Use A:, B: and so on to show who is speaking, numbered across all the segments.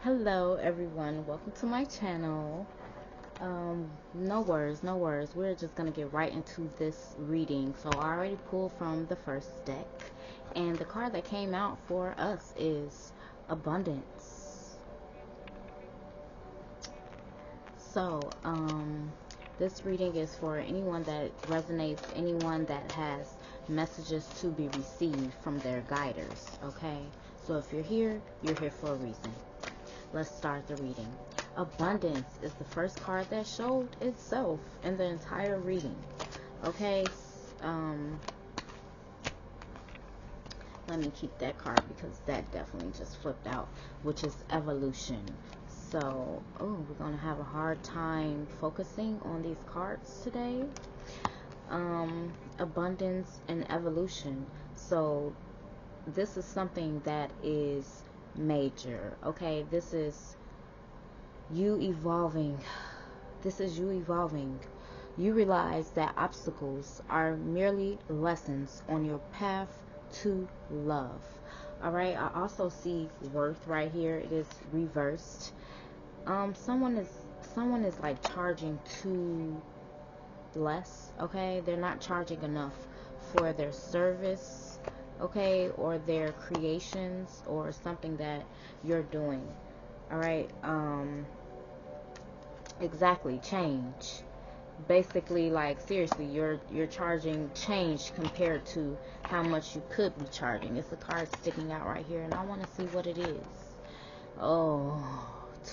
A: Hello everyone, welcome to my channel. No words, we're just gonna get right into this reading. So I already pulled from the first deck, and the card that came out for us is abundance. So this reading is for anyone that resonates, anyone that has messages to be received from their guiders. Okay, so if you're here for a reason. Let's start the reading. Abundance is the first card that showed itself in the entire reading. Okay, let me keep that card because that definitely just flipped out, which is evolution. So, we're going to have a hard time focusing on these cards today. Abundance and evolution. So, this is something that is major. Okay, this is you evolving. You realize that obstacles are merely lessons on your path to love. All right, I also see worth right here. It is reversed. Someone is like charging too less. Okay, they're not charging enough for their service, okay, or their creations or something that you're doing. All right, exactly, change. Basically, like, seriously, you're charging change compared to how much you could be charging. It's a card sticking out right here, and I want to see what it is. Oh,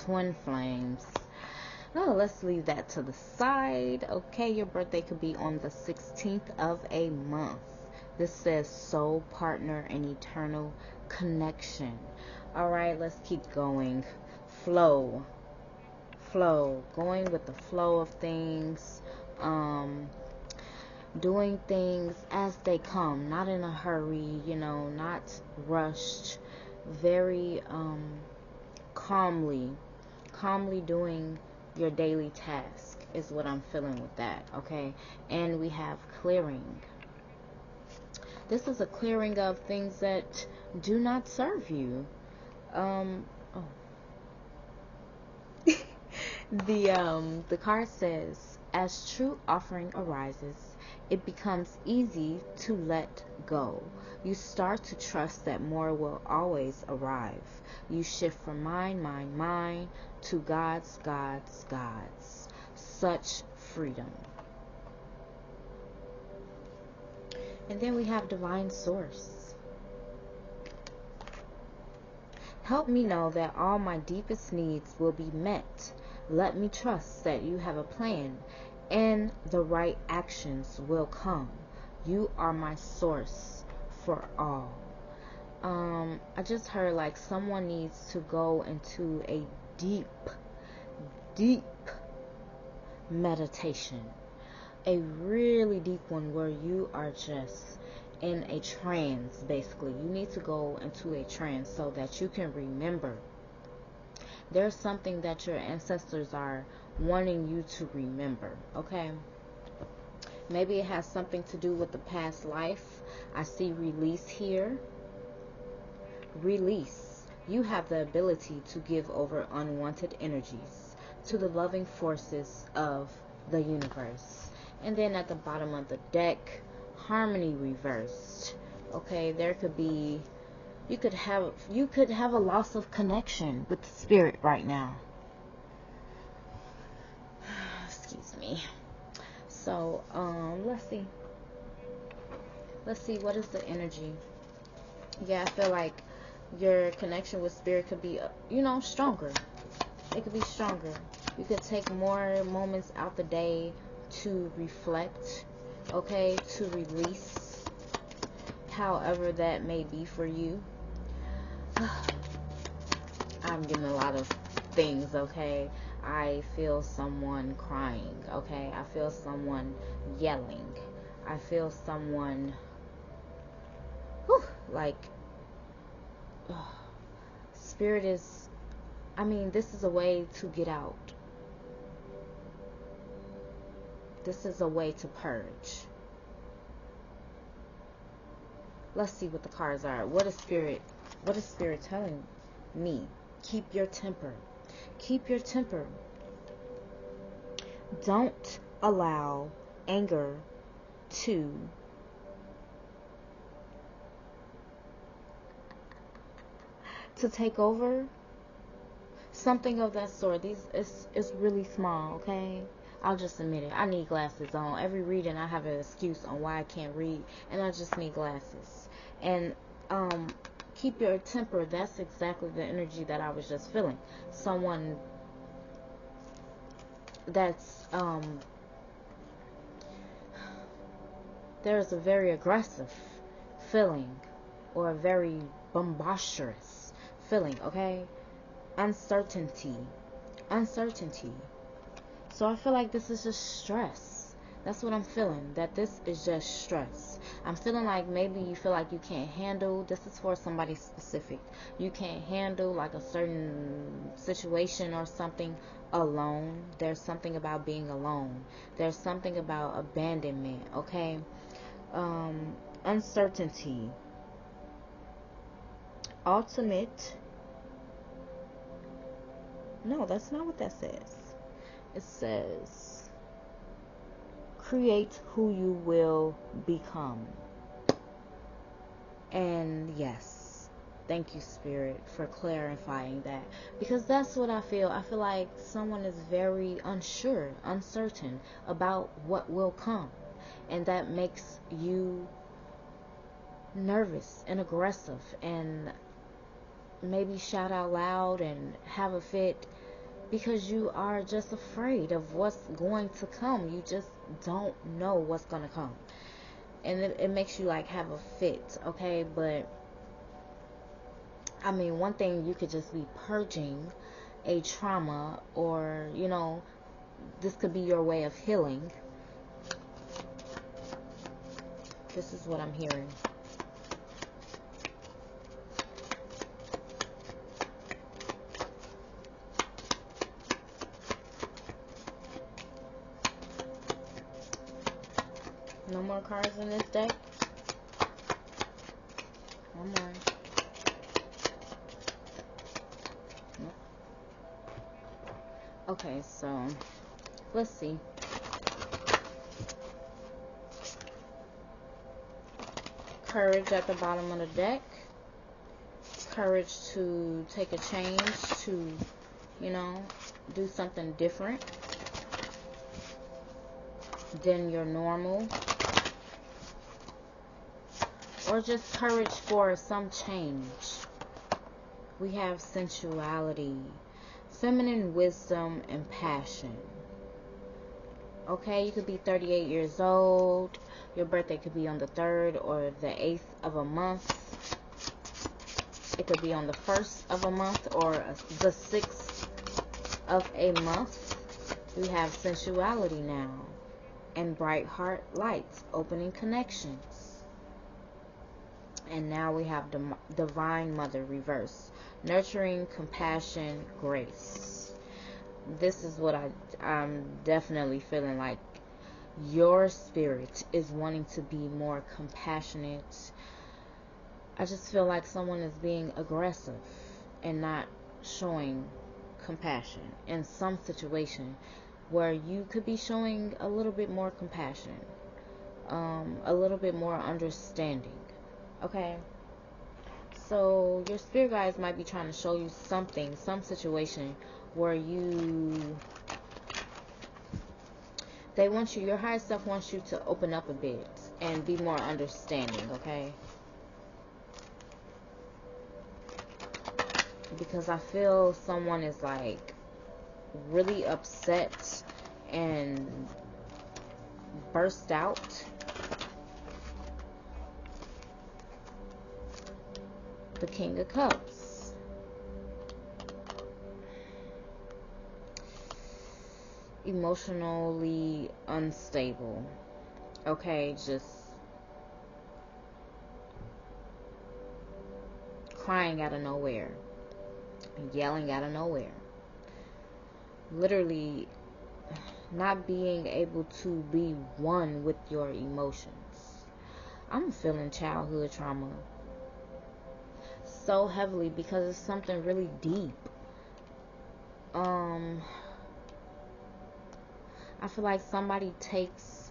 A: twin flames. Oh, let's leave that to the side. Okay, your birthday could be on the 16th of a month. This says soul partner and eternal connection. All right, let's keep going. Flow. Going with the flow of things. Doing things as they come, not in a hurry, not rushed. Very calmly doing your daily task is what I'm feeling with that. Okay, and we have clearing. This is a clearing of things that do not serve you. The card says, as true offering arises, it becomes easy to let go. You start to trust that more will always arrive. You shift from mine to God's. Such freedom. And then we have divine source. Help me know that all my deepest needs will be met. Let me trust that you have a plan and the right actions will come. You are my source for all. I just heard like someone needs to go into a deep meditation. A really deep one where you are just in a trance, basically. You need to go into a trance so that you can remember. There's something that your ancestors are wanting you to remember, okay? Maybe it has something to do with the past life. I see release here. Release. You have the ability to give over unwanted energies to the loving forces of the universe. And then at the bottom of the deck, harmony reversed. Okay, there could be, you could have a loss of connection with the spirit right now. Excuse me. So, let's see what is the energy. Yeah, I feel like your connection with spirit could be, stronger. It could be stronger. You could take more moments out the day to reflect, okay, to release, however that may be for you. I'm getting a lot of things, okay. I feel someone crying, okay. I feel someone yelling. I feel someone like spirit is, this is a way to get out. This is a way to purge. Let's see what the cards are. What is spirit telling me? Keep your temper. Keep your temper. Don't allow anger to take over. Something of that sort. It's really small, okay? I'll just admit it. I need glasses on. Every reading I have an excuse on why I can't read, and I just need glasses. And keep your temper. That's exactly the energy that I was just feeling. Someone that's there's a very aggressive feeling, or a very bombastic feeling, okay? Uncertainty. So I feel like this is just stress. That's what I'm feeling, that this is just stress. I'm feeling like maybe you feel like you can't handle, this is for somebody specific, you can't handle like a certain situation or something alone. There's something about being alone. There's something about abandonment, okay? Uncertainty. Ultimate. No, that's not what that says. It says, create who you will become. And yes, thank you, Spirit, for clarifying that. Because that's what I feel. I feel like someone is very unsure, uncertain about what will come. And that makes you nervous and aggressive, and maybe shout out loud and have a fit, because you are just afraid of what's going to come. You just don't know what's going to come. And it makes you like have a fit, okay? But I mean, one thing, you could just be purging a trauma, or, you know, this could be your way of healing. This is what I'm hearing. No more cards in this deck. One more. Nope. Okay, so let's see. Courage at the bottom of the deck. Courage to take a change, to, you know, do something different than your normal. Or just courage for some change. We have sensuality, feminine wisdom, and passion. Okay, you could be 38 years old. Your birthday could be on the 3rd or the 8th of a month. It could be on the 1st of a month or the 6th of a month. We have sensuality now. And bright heart lights, opening connections. And now we have Divine Mother reverse. Nurturing, compassion, grace. This is what I'm definitely feeling like. Your spirit is wanting to be more compassionate. I just feel like someone is being aggressive and not showing compassion in some situation, where you could be showing a little bit more compassion, a little bit more understanding. Okay, so your spirit guides might be trying to show you something, some situation where they want you, your higher self wants you to open up a bit and be more understanding, okay? Because I feel someone is like really upset and burst out. The King of Cups. Emotionally unstable. Okay, just crying out of nowhere. Yelling out of nowhere. Literally not being able to be one with your emotions. I'm feeling childhood trauma so heavily, because it's something really deep. um I feel like somebody takes,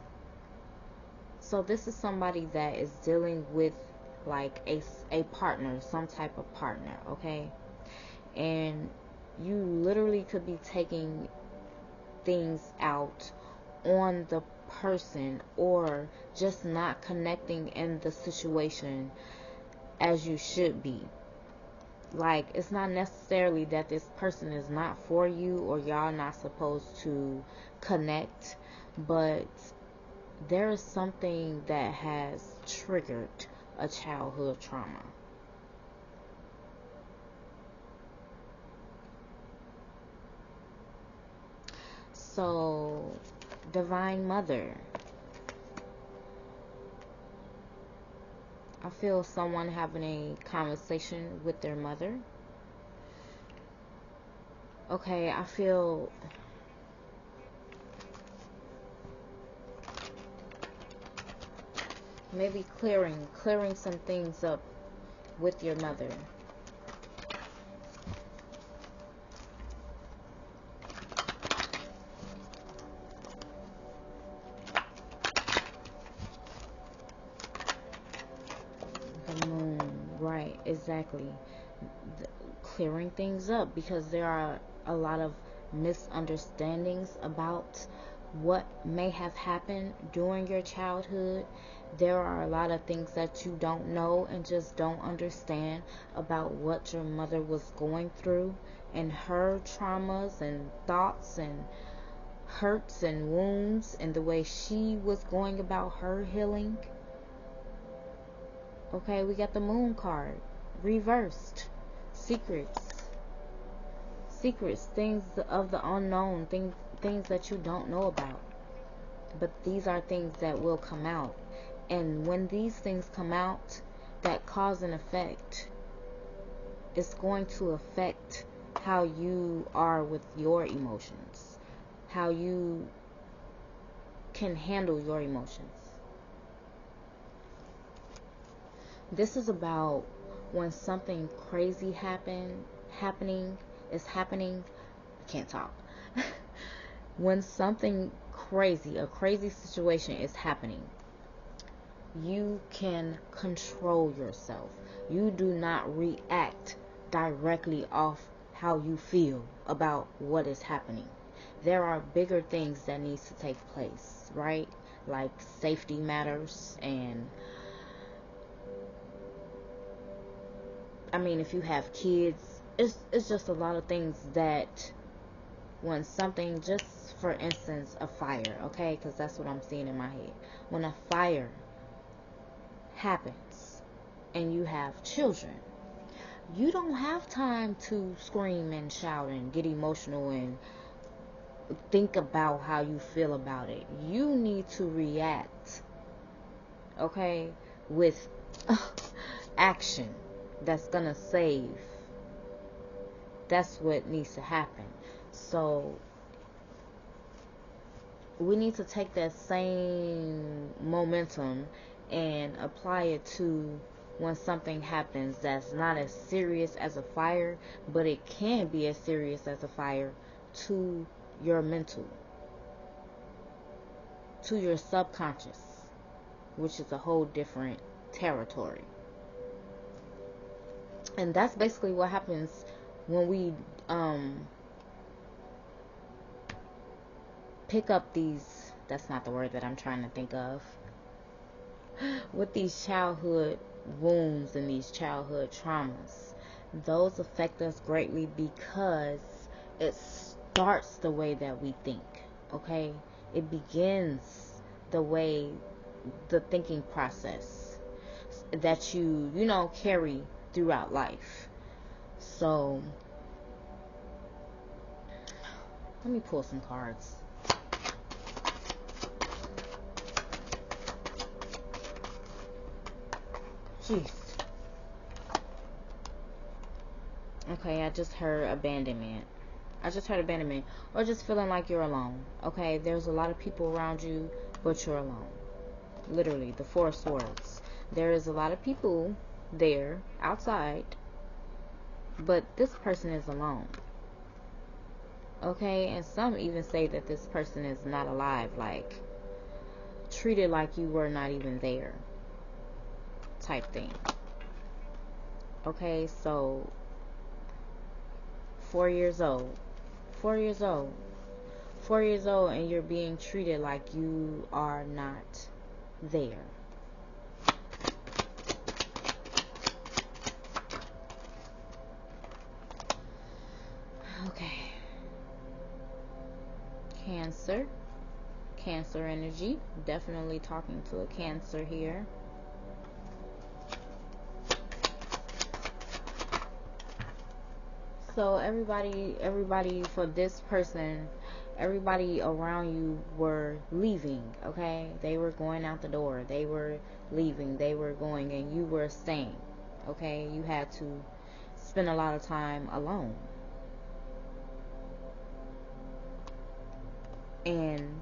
A: so this is somebody that is dealing with like a partner, some type of partner, okay? And you literally could be taking things out on the person, or just not connecting in the situation as you should be. Like, it's not necessarily that this person is not for you or y'all not supposed to connect, but there is something that has triggered a childhood trauma. So, Divine Mother, I feel someone having a conversation with their mother. Okay, I feel maybe clearing some things up with your mother. The moon, right, exactly. Clearing things up, because there are a lot of misunderstandings about what may have happened during your childhood. There are a lot of things that you don't know and just don't understand about what your mother was going through, and her traumas and thoughts and hurts and wounds, and the way she was going about her healing. Okay, we got the moon card reversed. Secrets, things of the unknown, things that you don't know about. But these are things that will come out. And when these things come out, that cause and effect, it's going to affect how you are with your emotions, how you can handle your emotions. This is about when something crazy happening, I can't talk. When something crazy, a crazy situation is happening, you can control yourself. You do not react directly off how you feel about what is happening. There are bigger things that needs to take place, right? Like safety matters, and I mean, if you have kids, it's just a lot of things that when something, just for instance, a fire, okay? Because that's what I'm seeing in my head. When a fire happens and you have children, you don't have time to scream and shout and get emotional and think about how you feel about it. You need to react, okay, with action that's gonna save. That's what needs to happen. So we need to take that same momentum and apply it to when something happens that's not as serious as a fire, but it can be as serious as a fire to your mental, to your subconscious, which is a whole different territory. And that's basically what happens when we pick up these, that's not the word that I'm trying to think of, with these childhood wounds and these childhood traumas. Those affect us greatly because it starts the way that we think, okay? It begins the way, the thinking process that you carry throughout life. So let me pull some cards. Jeez. Okay, I just heard abandonment. Or just feeling like you're alone. Okay, there's a lot of people around you, but you're alone. Literally, the Four of Swords. There is a lot of people there, outside, but this person is alone. Okay, and some even say that this person is not alive, like treated like you were not even there type thing. Okay, so 4 years old, 4 years old, 4 years old, and you're being treated like you are not there. Okay. Cancer. Cancer energy. Definitely talking to a Cancer here. So everybody for this person, everybody around you were leaving, okay? They were going out the door. They were leaving. They were going, and you were staying, okay? You had to spend a lot of time alone. And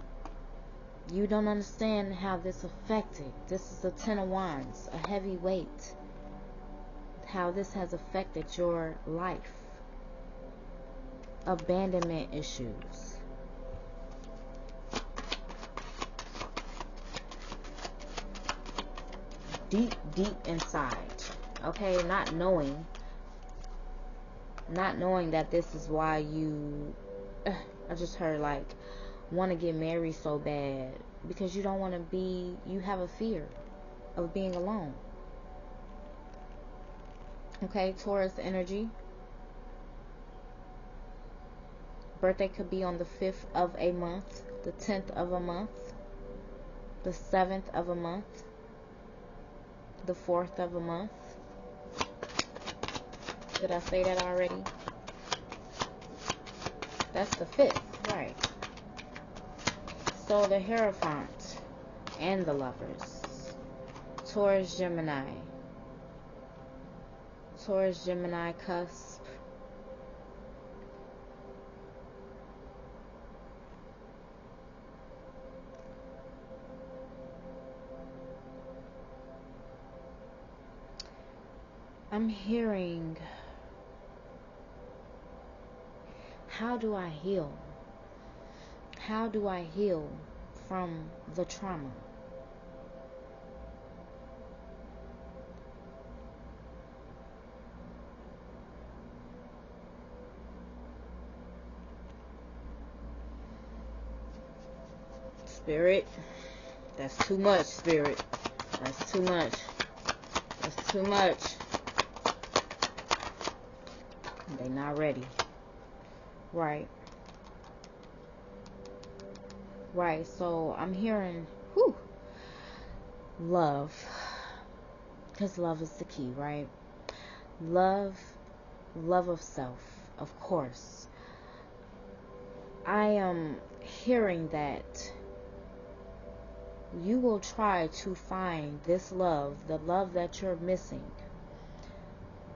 A: you don't understand how this affected. This is a 10 of Wands, a heavy weight. How this has affected your life. Abandonment issues. Deep inside. Okay, not knowing that this is why you, I just heard like, want to get married so bad. Because you don't want to be, you have a fear of being alone. Okay, Taurus energy. Birthday could be on the 5th of a month, the 10th of a month, the 7th of a month, the 4th of a month. Did I say that already? That's the 5th, right. So the Hierophant and the Lovers. Taurus, Gemini. Taurus, Gemini, cusp. I'm hearing, how do I heal? How do I heal from the trauma? Spirit, that's too much, Spirit. That's too much. That's too much. They not ready. Right. Right. So I'm hearing, love. Because love is the key, right? Love of self, of course. I am hearing that you will try to find this love, the love that you're missing.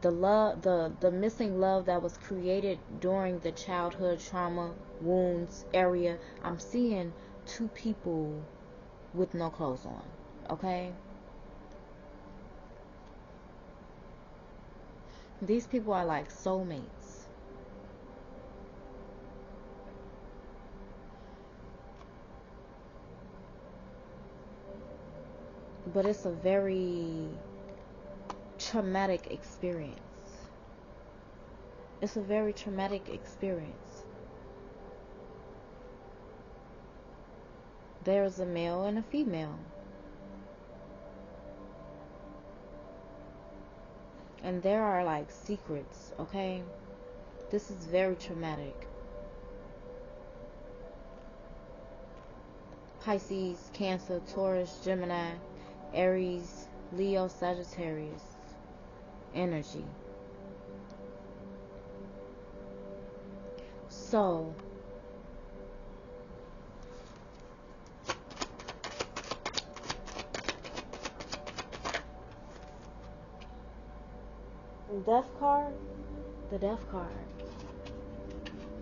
A: The love, the missing love that was created during the childhood trauma, wounds area. I'm seeing two people with no clothes on, okay? These people are like soulmates. But it's a very traumatic experience. It's a very traumatic experience. There's a male and a female. And there are like secrets, okay? This is very traumatic. Pisces, Cancer, Taurus, Gemini, Aries, Leo, Sagittarius energy. So Death card, the Death card,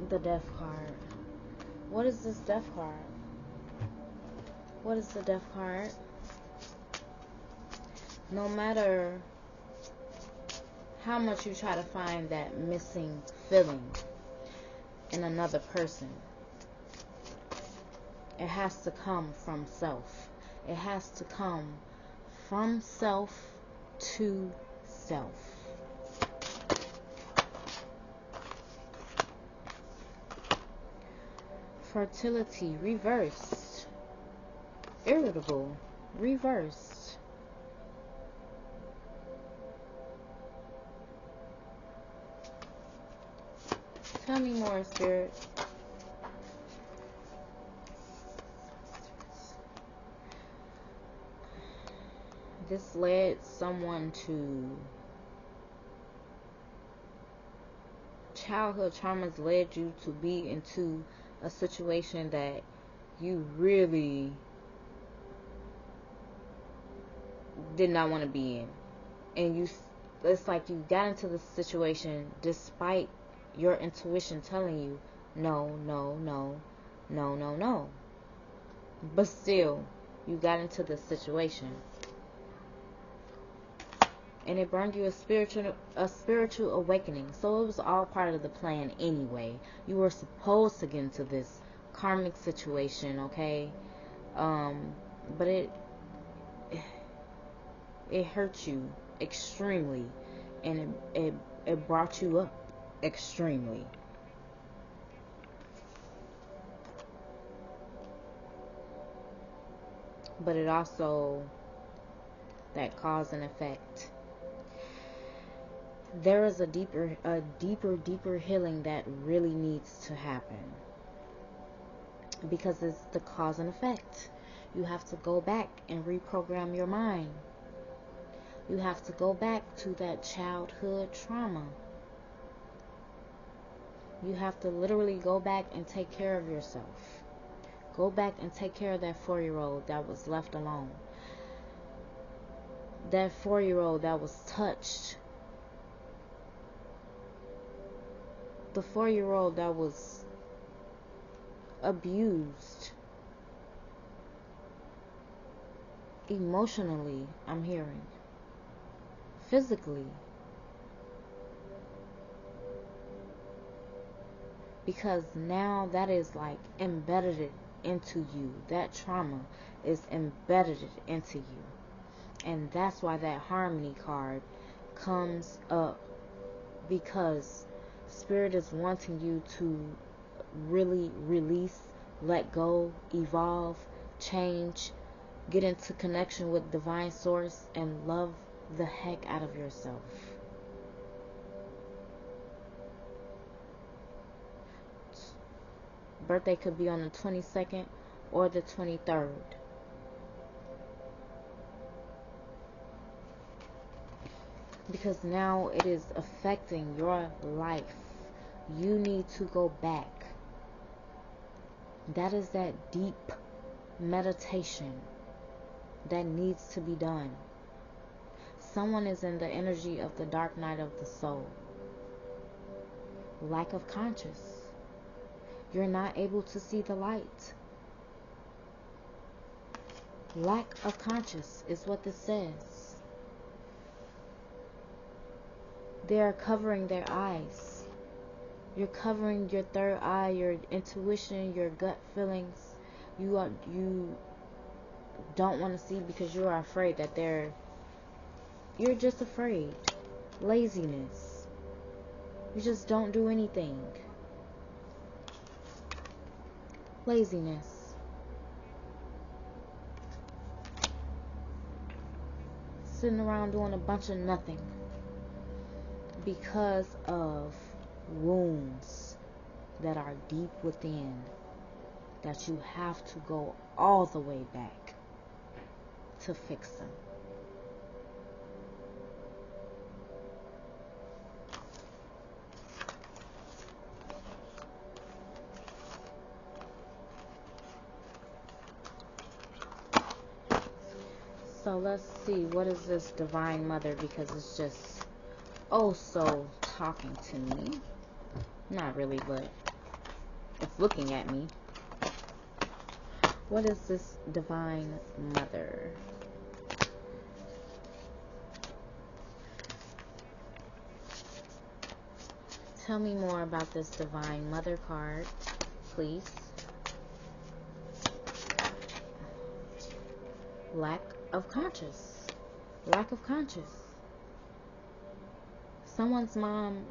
A: the Death card. What is this Death card? What is the Death card? No matter how much you try to find that missing feeling, in another person. It has to come from self. It has to come from self to self. Fertility reversed. Irritable reversed. Tell me more, Spirit. This led someone to childhood traumas, led you to be into a situation that you really did not want to be in. And it's like you got into the situation despite your intuition telling you no, no, no, no, no, no. But still, you got into the situation. And it brought you a spiritual awakening. So it was all part of the plan anyway. You were supposed to get into this karmic situation, okay? But it hurt you extremely, and it brought you up extremely. But it also, that cause and effect. There is a deeper healing that really needs to happen, because it's the cause and effect. You have to go back and reprogram your mind. You have to go back to that childhood trauma. You have to literally go back and take care of yourself. Go back and take care of that 4-year-old that was left alone. That 4-year-old that was touched. The 4-year-old that was abused. Emotionally, I'm hearing. Physically. Because now that is like embedded into you. That trauma is embedded into you. And that's why that harmony card comes up. Because Spirit is wanting you to really release, let go, evolve, change, get into connection with divine source, and love the heck out of yourself. Birthday could be on the 22nd or the 23rd. Because now it is affecting your life. You need to go back. That is that deep meditation that needs to be done. Someone is in the energy of the dark night of the soul. Lack of conscious. You're not able to see the light. Lack of conscious is what this says. They are covering their eyes. You're covering your third eye, your intuition, your gut feelings. You don't want to see because you are afraid that you're just afraid. Laziness. You just don't do anything. Laziness. Sitting around doing a bunch of nothing. Because of wounds that are deep within, that you have to go all the way back to fix them. So let's see, what is this Divine Mother? Because it's just so talking to me. Not really, but it's looking at me. What is this Divine Mother? Tell me more about this Divine Mother card, please. Lack of conscious. Lack of conscious. Someone's mom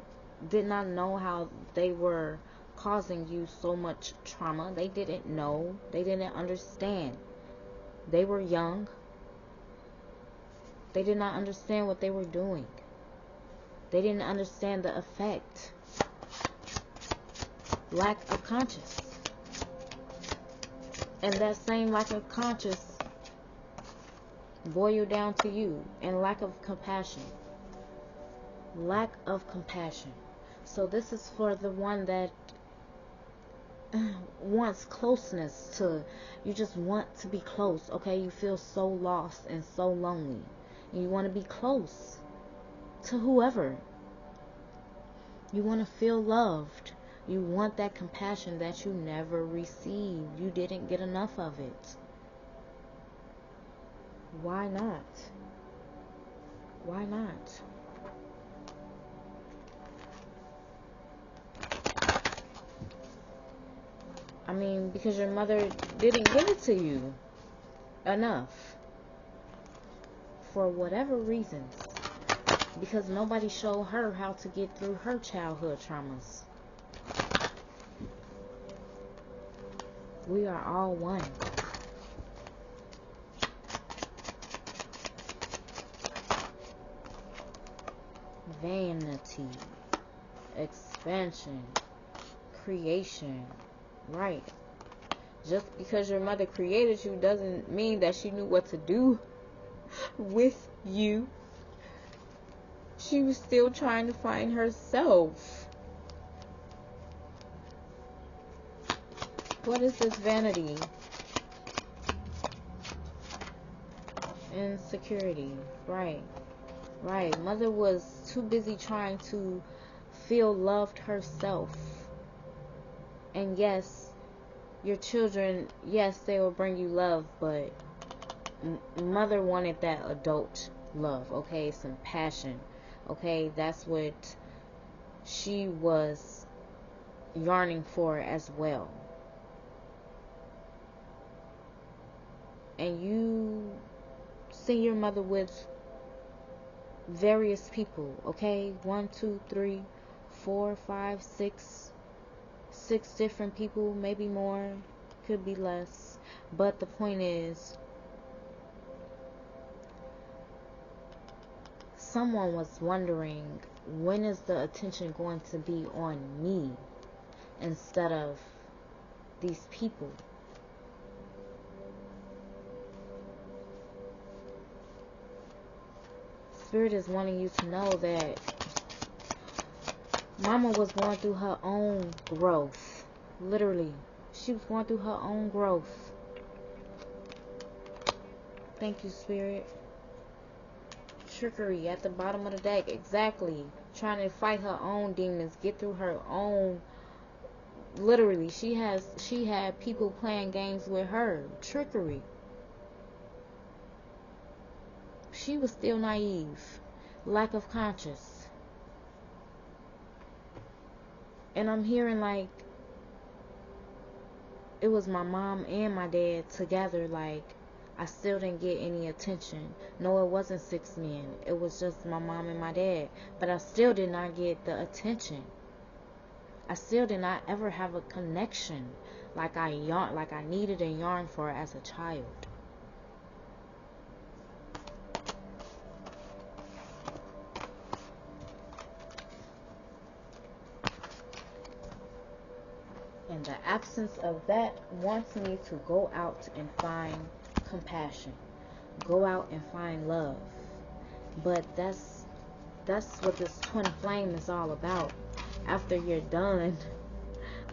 A: did not know how they were causing you so much trauma. They didn't know. They didn't understand. They were young. They did not understand what they were doing. They didn't understand the effect. Lack of conscience. And that same lack of conscience boiled down to you. And lack of compassion. Lack of compassion. So this is for the one that wants closeness to, you just want to be close, okay? You feel so lost and so lonely. And you want to be close to whoever. You want to feel loved. You want that compassion that you never received. You didn't get enough of it. Why not? Why not? I mean, because your mother didn't give it to you enough. For whatever reasons. Because nobody showed her how to get through her childhood traumas. We are all one. Vanity. Expansion. Creation. Right. Just because your mother created you doesn't mean that she knew what to do with you. She was still trying to find herself. What is this vanity? Insecurity. Right. Right. Mother was too busy trying to feel loved herself. And yes, your children, yes, they will bring you love, but mother wanted that adult love, okay? Some passion, okay? That's what she was yearning for as well. And you see your mother with various people, okay? 1, 2, 3, 4, 5, 6 different people, maybe more, could be less, but the point is, someone was wondering, when is the attention going to be on me instead of these people? Spirit is wanting you to know that Mama was going through her own growth. Literally. She was going through her own growth. Thank you, Spirit. Trickery at the bottom of the deck. Exactly. Trying to fight her own demons. Get through her own. Literally. She had people playing games with her. Trickery. She was still naive. Lack of conscience. And I'm hearing like it was my mom and my dad together. Like, I still didn't get any attention. No, it wasn't 6 men. It was just my mom and my dad. But I still did not get the attention. I still did not ever have a connection like I needed and yearned for as a child. And the absence of that wants me to go out and find compassion. Go out and find love. But that's what this twin flame is all about. After you're done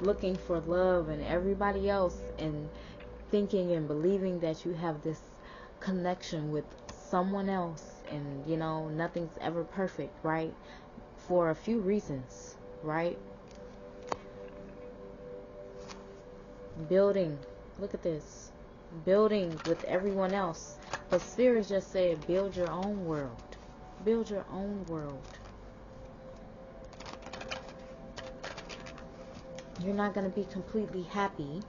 A: looking for love and everybody else and thinking and believing that you have this connection with someone else, and you know, nothing's ever perfect, right? For a few reasons, right? Building, look at this, building with everyone else, but Spirit just said build your own world. Build your own world. You're not going to be completely happy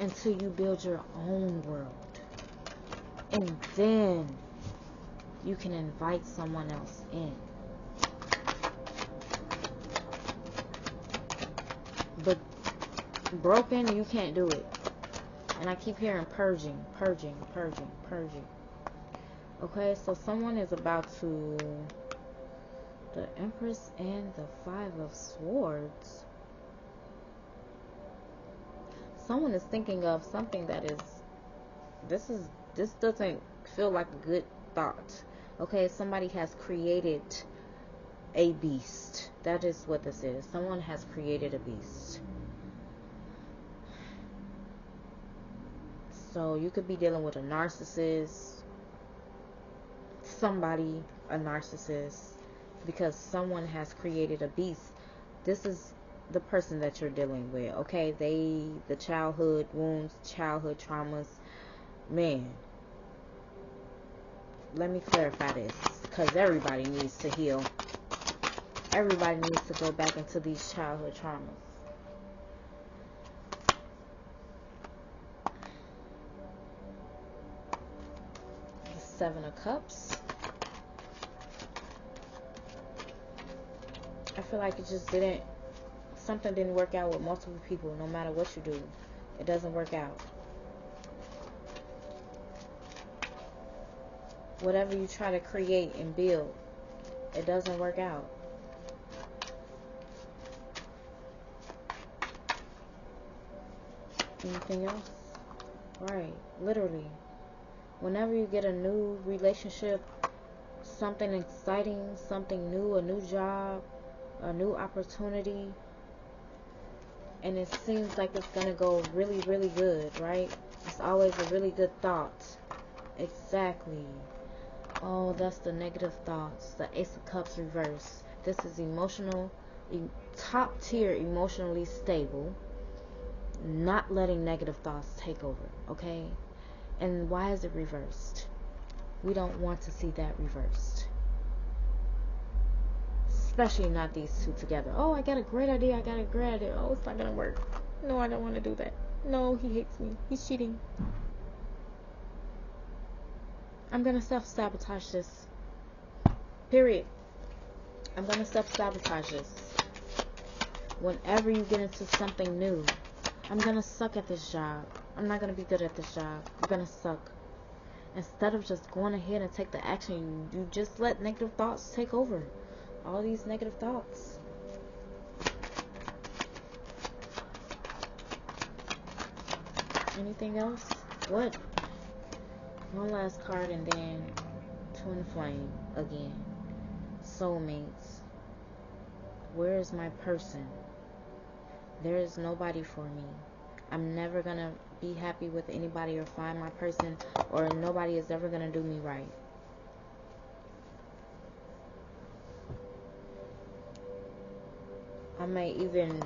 A: until you build your own world. And then you can invite someone else in. But broken, you can't do it. And I keep hearing purging, purging, purging, purging. Okay, so someone is about to... The Empress and the Five of Swords. Someone is thinking of something that is... This doesn't feel like a good thought. Okay, somebody has created a beast. That is what this is. Someone has created a beast. So you could be dealing with a narcissist. Somebody, a narcissist. Because someone has created a beast. This is the person that you're dealing with. Okay, the childhood wounds, childhood traumas. Man, let me clarify this, because everybody needs to heal. Everybody needs to go back into these childhood traumas. The Seven of Cups. I feel like it just didn't, something didn't work out with multiple people. No matter what you do, it doesn't work out. Whatever you try to create and build, it doesn't work out. Anything else? Right, literally. Whenever you get a new relationship, something exciting, something new, a new job, a new opportunity, and it seems like it's gonna go really, really good, right? It's always a really good thought. Exactly. Oh, that's the negative thoughts. The Ace of Cups reverse. This is emotional, top tier, emotionally stable. Not letting negative thoughts take over, okay? And why is it reversed? We don't want to see that reversed. Especially not these two together. Oh, I got a great idea. I got a great idea. Oh, it's not gonna work. No, I don't want to do that. No, he hates me. He's cheating. I'm gonna self-sabotage this. Period. I'm gonna self-sabotage this. Whenever you get into something new, I'm gonna suck at this job. I'm not gonna be good at this job. I'm gonna suck. Instead of just going ahead and take the action, you just let negative thoughts take over. All these negative thoughts. Anything else? What? One last card and then Twin Flame again. Soulmates. Where is my person? There is nobody for me. I'm never gonna be happy with anybody or find my person, or nobody is ever gonna do me right. I may even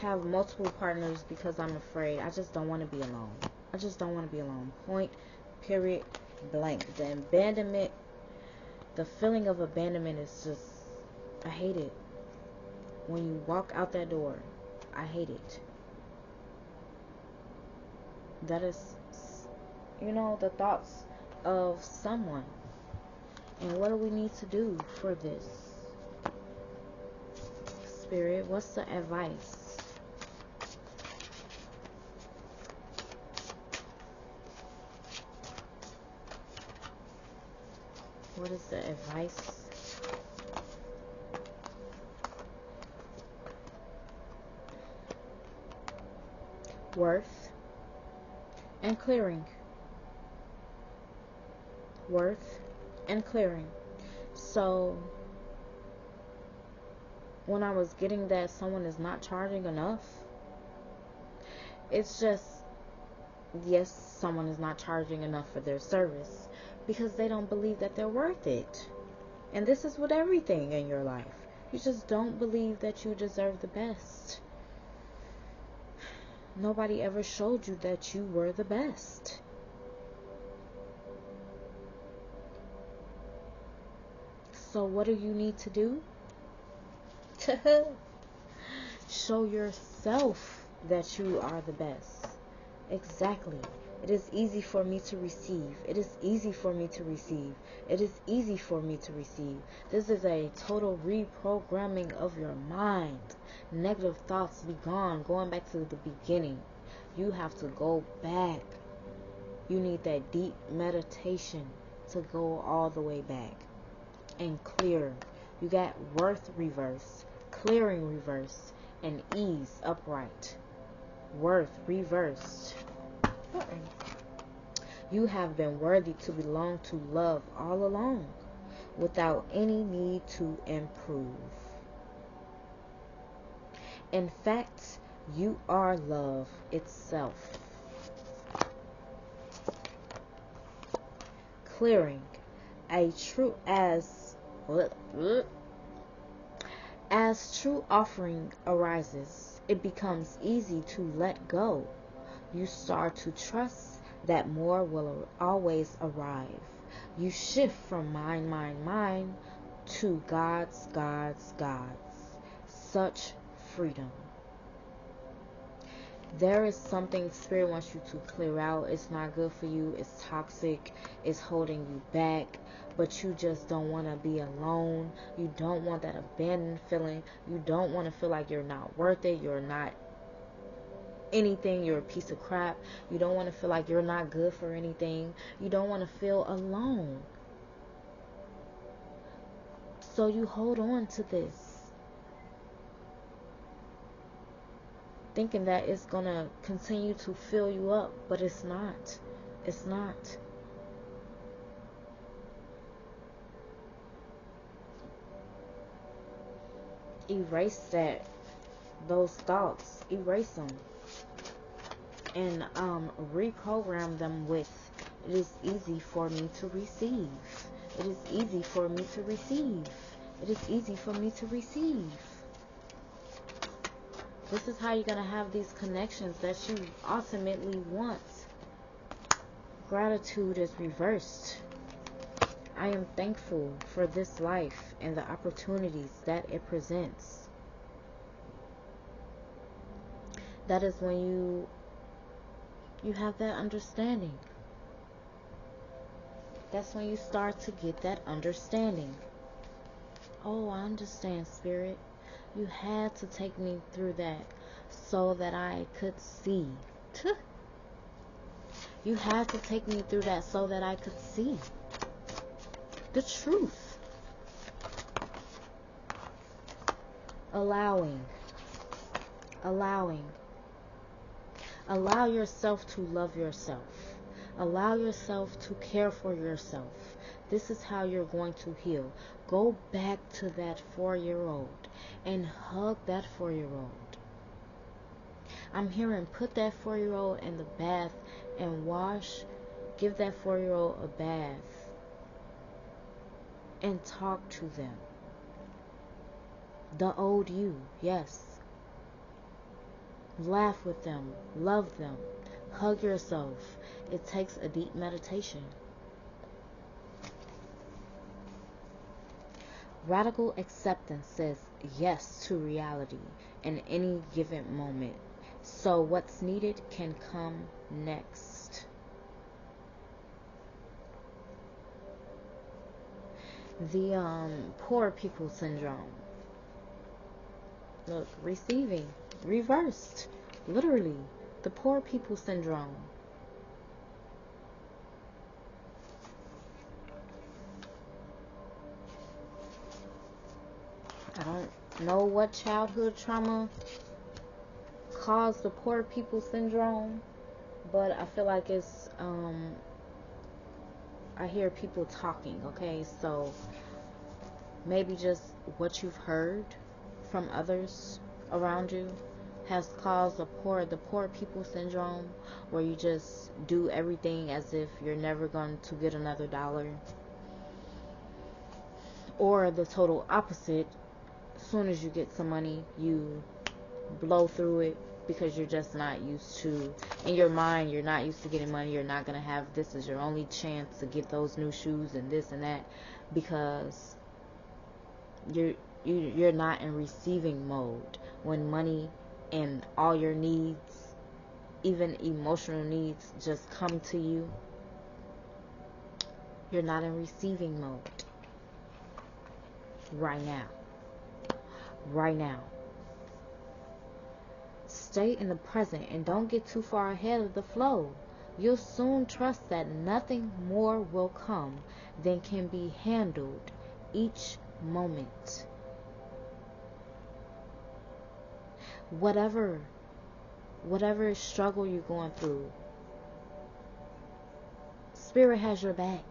A: have multiple partners because I'm afraid. I just don't want to be alone. I just don't want to be alone. Point, period, blank. The abandonment, the feeling of abandonment is just, I hate it. When you walk out that door, I hate it. That is, you know, the thoughts of someone. And what do we need to do for this? Spirit, what's the advice? What is the advice? Worth and clearing. Worth and clearing. So when I was getting that someone is not charging enough, it's just, yes, someone is not charging enough for their service because they don't believe that they're worth it. And this is with everything in your life. You just don't believe that you deserve the best. Nobody ever showed you that you were the best. So what do you need to do? show yourself that you are the best. Exactly. It is easy for me to receive. It is easy for me to receive. It is easy for me to receive. This is a total reprogramming of your mind. Negative thoughts be gone. Going back to the beginning. You have to go back. You need that deep meditation to go all the way back and clear. You got worth reverse, clearing reverse, and ease upright. Worth reversed. You have been worthy to belong to love all along, without any need to improve. In fact, you are love itself. Clearing a true as true offering arises, it becomes easy to let go. You start to trust that more will always arrive. You shift from mine to God's. Such freedom. There is something Spirit wants you to clear out. It's not good for you. It's toxic. It's holding you back. But you just don't want to be alone. You don't want that abandoned feeling. You don't want to feel like you're not worth it. You're not anything. You're a piece of crap. You don't want to feel like you're not good for anything. You don't want to feel alone. So you hold on to this, thinking that it's going to continue to fill you up, but it's not. It's not. Erase those thoughts. Erase them. And reprogram them with, it is easy for me to receive. It is easy for me to receive. It is easy for me to receive. This is how you're going to have these connections that you ultimately want. Gratitude is reversed. I am thankful for this life and the opportunities that it presents. That is when you have that understanding. That's when you start to get that understanding. Oh, I understand, Spirit. You had to take me through that so that I could see. You had to take me through that so that I could see the truth. Allowing. Allow yourself to love yourself. Allow yourself to care for yourself. This is how you're going to heal. Go back to that 4-year-old and hug that 4-year-old. I'm hearing put that 4-year-old in the bath and wash. Give that 4-year-old a bath and talk to them. The old you, yes. Laugh with them. Love them. Hug yourself. It takes a deep meditation. Radical acceptance says yes to reality in any given moment. So what's needed can come next. The poor people syndrome. Look, receiving. Reversed. Literally. The poor people syndrome. I don't know what childhood trauma caused the poor people syndrome, but I feel like it's I hear people talking, okay? So maybe just what you've heard from others around you has caused the poor people syndrome, where you just do everything as if you're never going to get another dollar. Or the total opposite. As soon as you get some money, you blow through it because you're just not used to, in your mind, you're not used to getting money. You're not going to have this as your only chance to get those new shoes and this and that, because You're not in receiving mode. When money and all your needs, even emotional needs, just come to you, you're not in receiving mode right now. Right now. Stay in the present and don't get too far ahead of the flow. You'll soon trust that nothing more will come than can be handled each moment. Whatever struggle you're going through, Spirit has your back.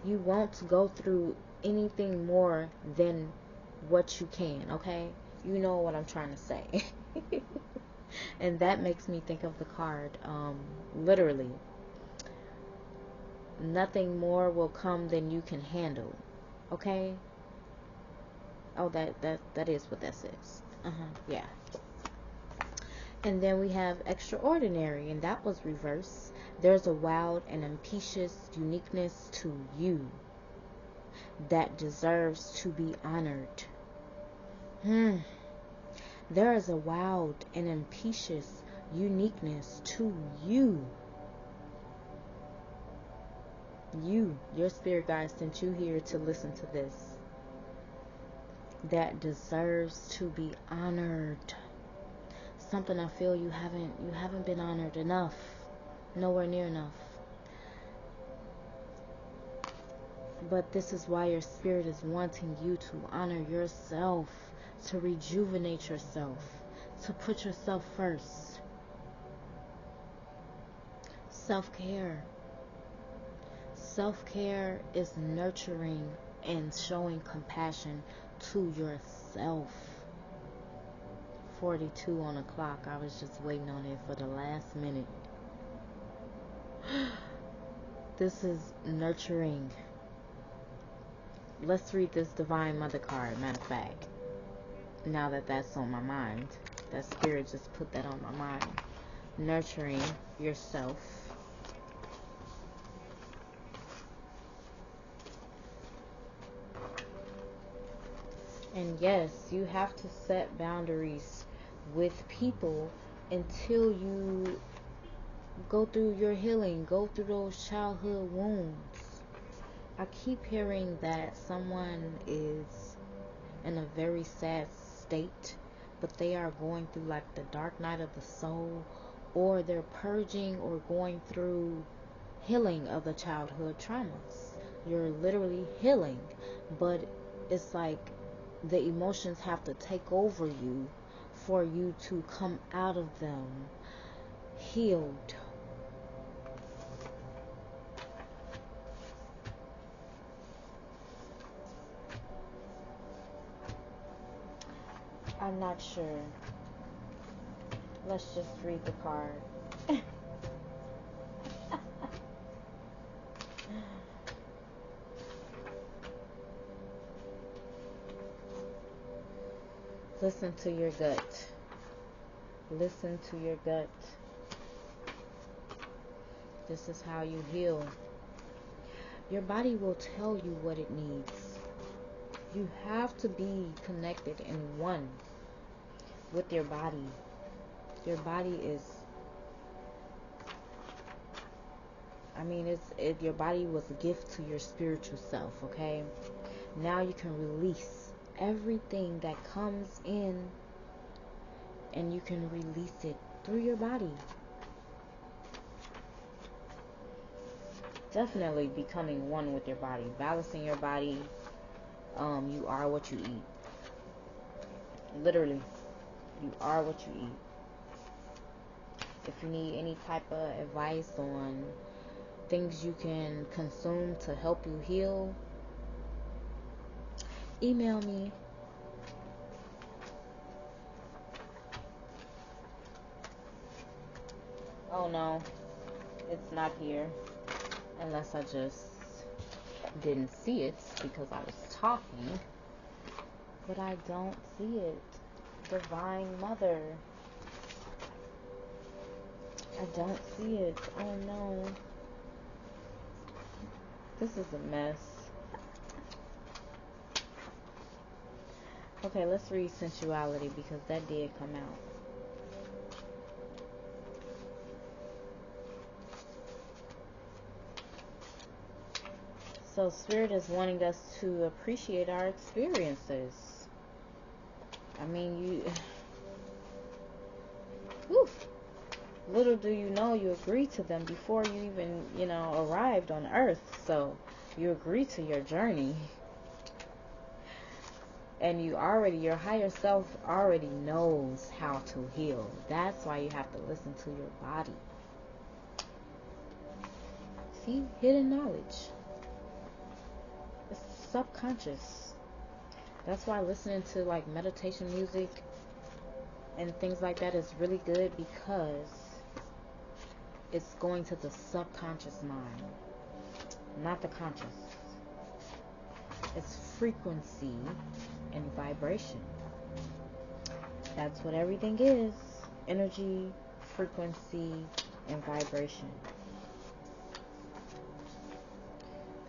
A: You won't go through anything more than what you can, okay? You know what I'm trying to say. And that makes me think of the card, literally. Nothing more will come than you can handle, okay? Oh, that is what that says. Yeah. And then we have extraordinary, and that was reverse. There's a wild and impetuous uniqueness to you that deserves to be honored. There is a wild and impetuous uniqueness to you. Your spirit guide sent you here to listen to this. That deserves to be honored. Something I feel you haven't been honored enough. Nowhere near enough. But this is why your spirit is wanting you to honor yourself, to rejuvenate yourself, to put yourself first. Self-care. Self-care is nurturing and showing compassion to yourself. 42 on the clock. I was just waiting on it for the last minute. This is nurturing. Let's read this Divine Mother card, matter of fact. Now that that's on my mind. That spirit just put that on my mind. Nurturing yourself. And yes, you have to set boundaries with people until you go through your healing, go through those childhood wounds. I keep hearing that someone is in a very sad state, but they are going through like the dark night of the soul, or they're purging or going through healing of the childhood traumas. You're literally healing, but it's like the emotions have to take over you for you to come out of them healed. I'm not sure. Let's just read the card. Listen to your gut. Listen to your gut. This is how you heal. Your body will tell you what it needs. You have to be connected in one with your body. Your body is, your body was a gift to your spiritual self, okay? Now you can release everything that comes in, and you can release it through your body. Definitely becoming one with your body, balancing your body. You are what you eat. Literally, you are what you eat. If you need any type of advice on things you can consume to help you heal, email me. Oh no, it's not here. Unless I just didn't see it because I was talking. But I don't see it. Divine Mother. I don't see it. Oh no. This is a mess. Okay, let's read sensuality because that did come out. So Spirit is wanting us to appreciate our experiences. I mean, whew, little do you know, you agreed to them before you even, arrived on Earth. So you agreed to your journey. And your higher self already knows how to heal. That's why you have to listen to your body. See, hidden knowledge. It's subconscious. That's why listening to like meditation music and things like that is really good, because it's going to the subconscious mind, not the conscious. It's frequency and vibration. That's what everything is. Energy, frequency, and vibration.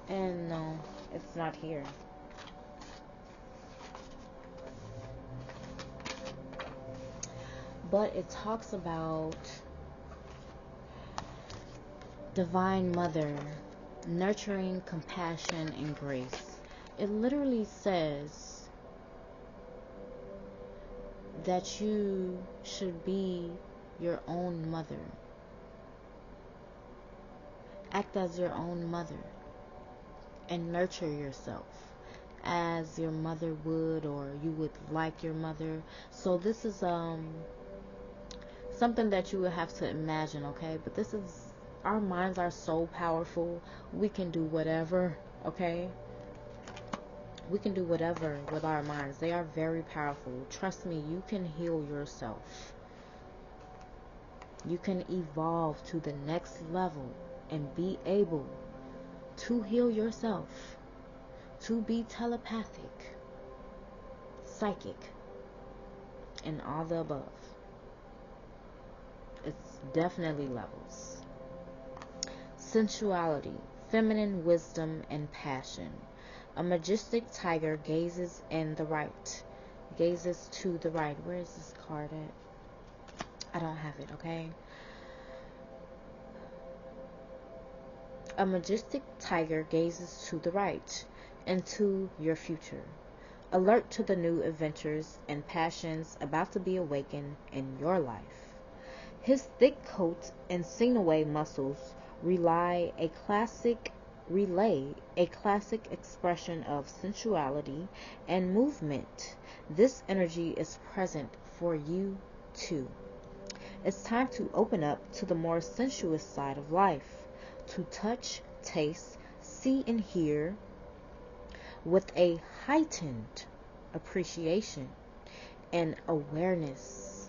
A: And no, it's not here. But it talks about Divine Mother, nurturing, compassion, and grace. It literally says that you should be your own mother. Act as your own mother and nurture yourself as your mother would, or you would like your mother. So this is something that you would have to imagine, okay? But this is, our minds are so powerful. We can do whatever, okay? We can do whatever with our minds. They are very powerful. Trust me, you can heal yourself. You can evolve to the next level and be able to heal yourself, to be telepathic, psychic, and all the above. It's definitely levels. Sensuality, feminine wisdom, and passion. A majestic tiger gazes to the right. Where is this card at? I don't have it, okay? A majestic tiger gazes to the right, into your future, alert to the new adventures and passions about to be awakened in your life. His thick coat and sinewy muscles relay a classic expression of sensuality and movement. This energy is present for you too. It's time to open up to the more sensuous side of life, to touch, taste, see, and hear with a heightened appreciation and awareness.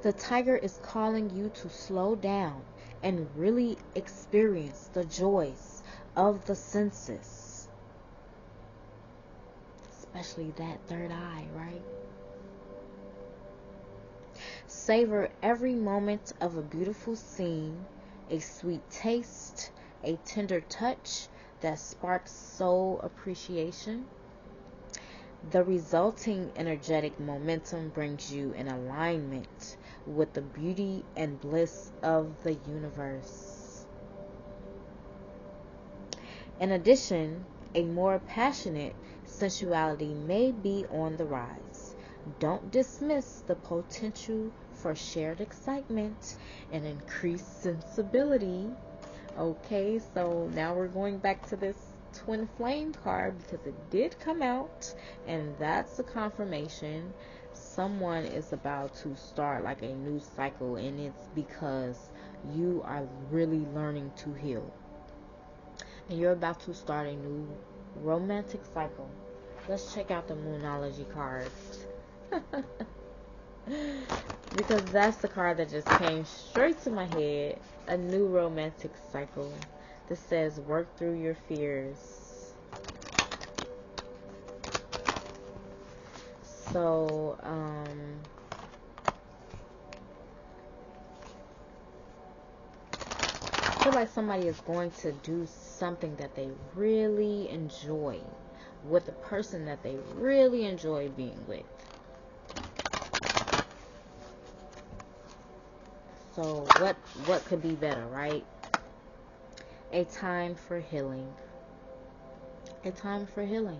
A: The tiger is calling you to slow down and really experience the joys of the senses, especially that third eye, right? Savor every moment of a beautiful scene, a sweet taste, a tender touch that sparks soul appreciation. The resulting energetic momentum brings you in alignment with the beauty and bliss of the universe. In addition, a more passionate sensuality may be on the rise. Don't dismiss the potential for shared excitement and increased sensibility. Okay, so now we're going back to this twin flame card because it did come out, and that's a confirmation. Someone is about to start like a new cycle, and it's because you are really learning to heal, and you're about to start a new romantic cycle. Let's check out the Moonology cards. Because that's the card that just came straight to my head. A new romantic cycle. This says work through your fears. So, I feel like somebody is going to do something that they really enjoy. with the person that they really enjoy being with. So what could be better, right? A time for healing. A time for healing.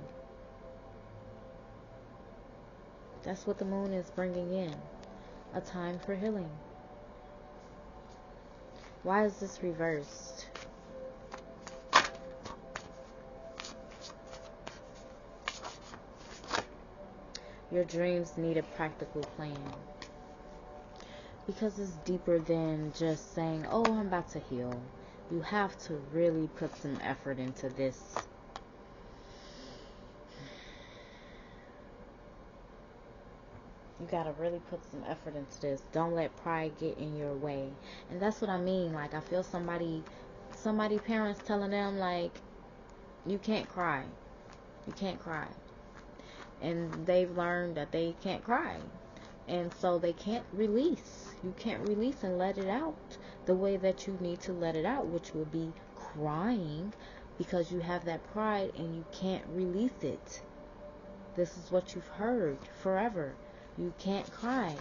A: That's what the moon is bringing in. A time for healing. Why is this reversed? Your dreams need a practical plan. Because it's deeper than just saying, oh, I'm about to heal. You have to really put some effort into this. You gotta really put some effort into this. Don't let pride get in your way. And that's what I mean. Like, I feel somebody parents telling them, like, you can't cry. You can't cry. And they've learned that they can't cry. And so they can't release. You can't release and let it out the way that you need to let it out, which will be crying, because you have that pride and you can't release it. This is what you've heard forever. You can't cry.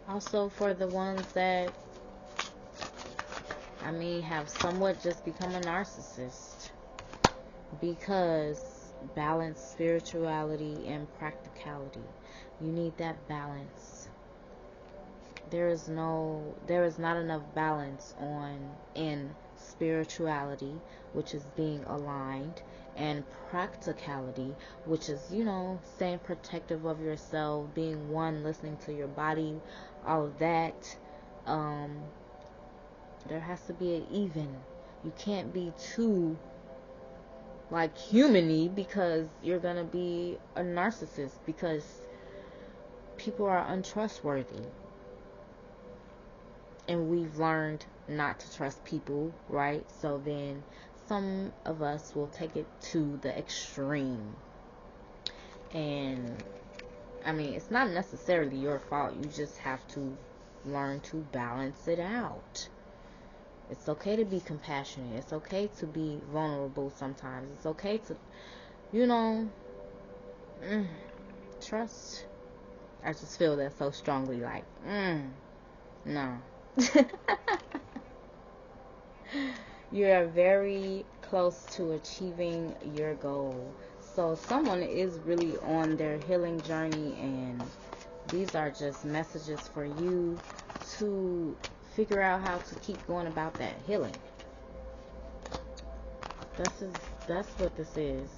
A: Also, for the ones that, have somewhat just become a narcissist, because balance spirituality and practicality. You need that balance. There is not enough balance in spirituality, which is being aligned, and practicality, which is, staying protective of yourself, being one, listening to your body, all of that. There has to be an even. You can't be too like human-y, because you're gonna be a narcissist, because people are untrustworthy. And we've learned not to trust people, right? So then some of us will take it to the extreme. And it's not necessarily your fault. You just have to learn to balance it out. It's okay to be compassionate. It's okay to be vulnerable sometimes. It's okay to, trust. I just feel that so strongly, like, no. You are very close to achieving your goal. So someone is really on their healing journey, and these are just messages for you to figure out how to keep going about that healing. That's what this is.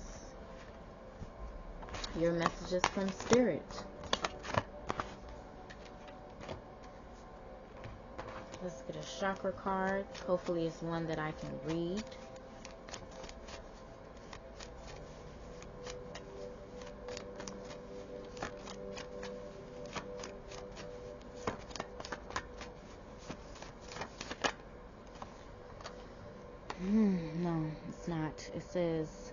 A: Your messages from Spirit. Let's get a chakra card. Hopefully it's one that I can read. No, it's not. It says,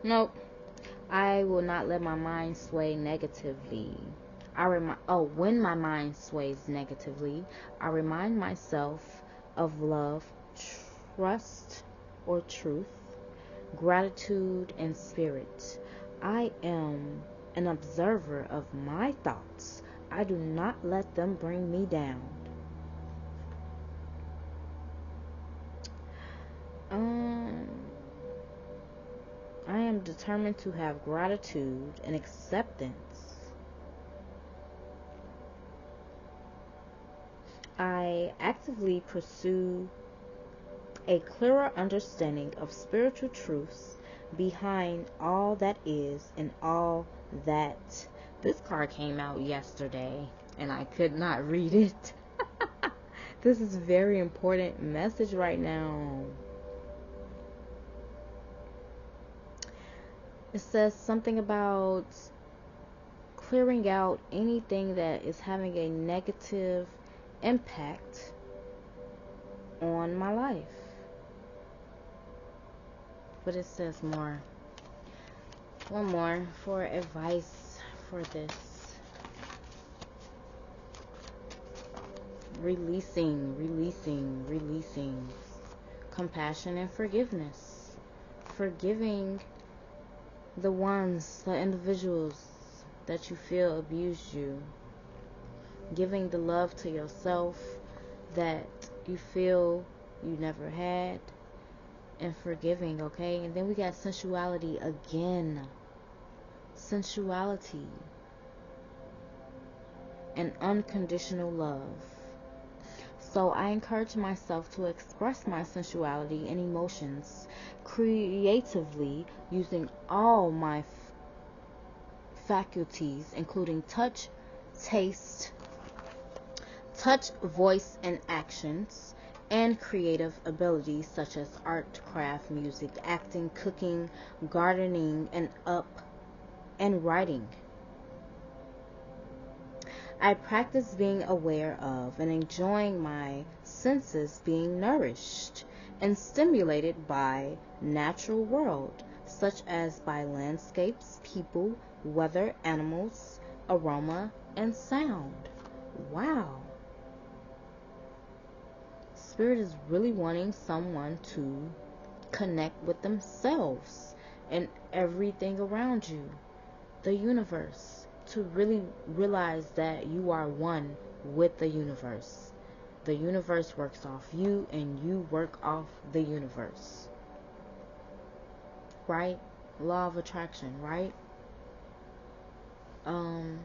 A: nope. I will not let my mind sway negatively. When my mind sways negatively, I remind myself of love, trust or truth, gratitude, and spirit. I am an observer of my thoughts. I do not let them bring me down. I am determined to have gratitude and acceptance. I actively pursue a clearer understanding of spiritual truths behind all that is and all that. This card came out yesterday and I could not read it. This is a very important message right now. It says something about clearing out anything that is having a negative impact on my life. But it says more. One more for advice for this. Releasing. Compassion and forgiveness. Forgiving the individuals that you feel abused you. Giving the love to yourself that you feel you never had. And forgiving, okay? And then we got sensuality again. Sensuality. And unconditional love. So I encourage myself to express my sensuality and emotions creatively using all my faculties, including touch, voice, and actions, and creative abilities such as art, craft, music, acting, cooking, gardening, and writing. I practice being aware of and enjoying my senses being nourished and stimulated by natural world, such as by landscapes, people, weather, animals, aroma, and sound. Wow. Spirit is really wanting someone to connect with themselves and everything around you, the universe, to really realize that you are one with the universe. The universe works off you and you work off the universe. Right? Law of attraction, right? I'm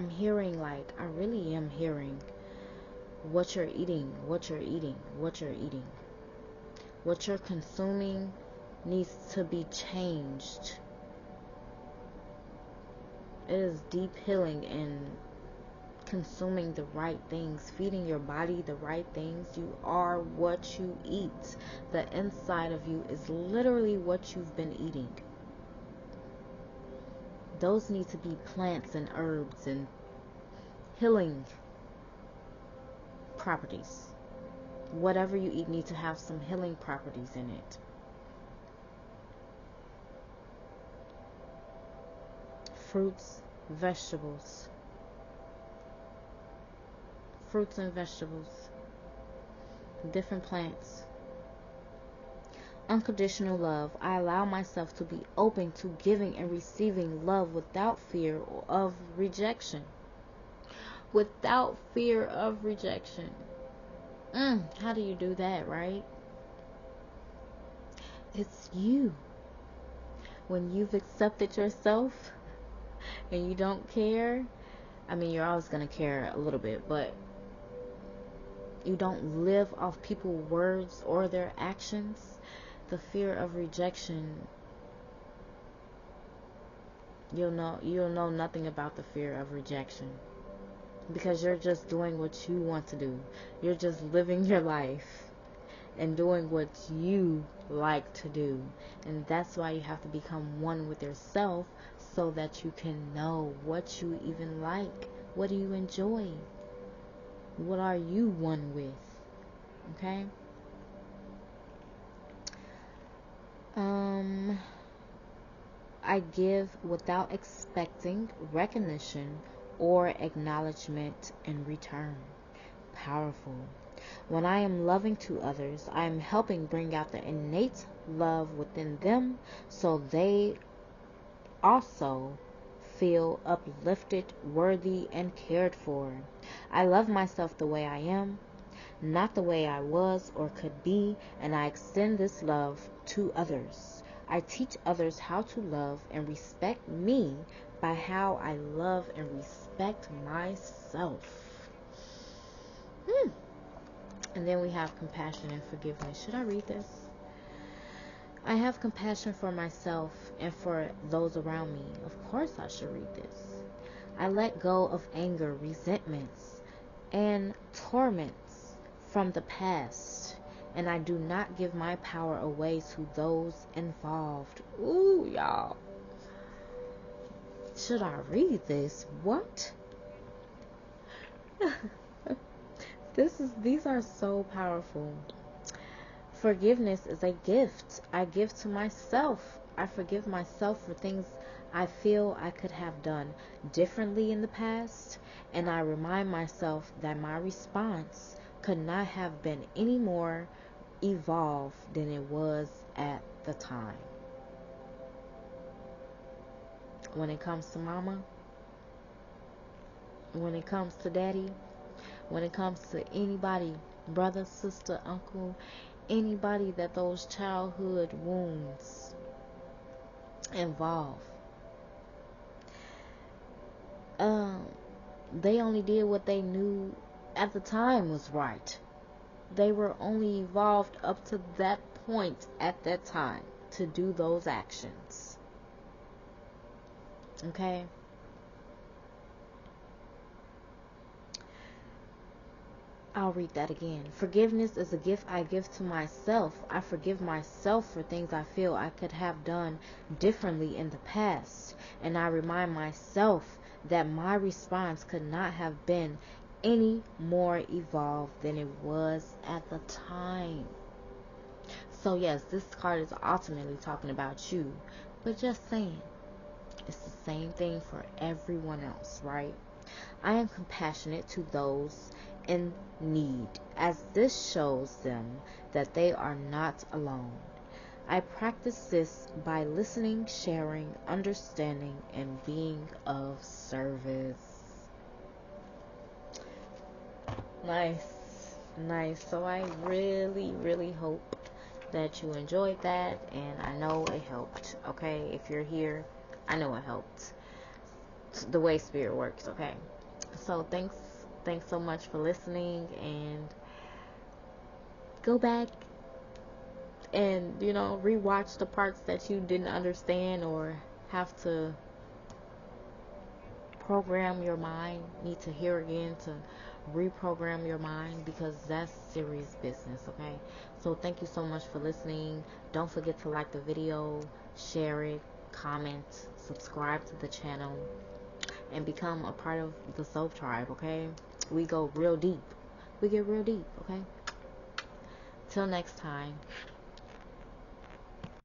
A: hearing, I really am hearing what you're eating. What you're consuming needs to be changed. It is deep healing in consuming the right things, feeding your body the right things. You are what you eat. The inside of you is literally what you've been eating. Those need to be plants and herbs and healing properties. Whatever you eat needs to have some healing properties in it. Fruits and vegetables. Different plants. Unconditional love. I allow myself to be open to giving and receiving love without fear of rejection. How do you do that, right? It's you. When you've accepted yourself and you don't care, you're always going to care a little bit, but you don't live off people's words or their actions. The fear of rejection, you'll know nothing about the fear of rejection, because you're just doing what you want to do. You're just living your life and doing what you like to do. And that's why you have to become one with yourself, so that you can know what you even like. What do you enjoy? What are you one with? Okay? I give without expecting recognition or acknowledgement in return. Powerful. When I am loving to others, I am helping bring out the innate love within them, so they also feel uplifted, worthy, and cared for. I love myself the way I am, not the way I was or could be, and I extend this love to others. I teach others how to love and respect me by how I love and respect myself. And then we have compassion and forgiveness. Should I read this? I have compassion for myself and for those around me. Of course I should read this. I let go of anger, resentments, and torments from the past, and I do not give my power away to those involved. Ooh, y'all. Should I read this? What? These are so powerful. Forgiveness is a gift I give to myself I forgive myself for things I feel I could have done differently in the past, and I remind myself that my response could not have been any more evolved than it was at the time. When it comes to mama, when it comes to daddy, when it comes to anybody, brother, sister, uncle, anybody that those childhood wounds involve, they only did what they knew at the time was right. They were only evolved up to that point at that time to do those actions. Okay? I'll read that again. Forgiveness is a gift I give to myself. I forgive myself for things I feel I could have done differently in the past. And I remind myself that my response could not have been any more evolved than it was at the time. So yes, this card is ultimately talking about you. But just saying, it's the same thing for everyone else, right? I am compassionate to those in need, as this shows them that they are not alone. I practice this by listening, sharing, understanding, and being of service. Nice. So I really hope that you enjoyed that, and I know it helped. Okay, if you're here, I know it helped. It's the way spirit works. Okay, so thanks so much for listening, and go back and rewatch the parts that you didn't understand or have to program your mind, need to hear again to reprogram your mind, because that's serious business. Okay, so thank you so much for listening. Don't forget to like the video, share it, comment, subscribe to the channel, and become a part of the Soul Tribe. Okay, we go real deep. We get real deep. Okay, till next time.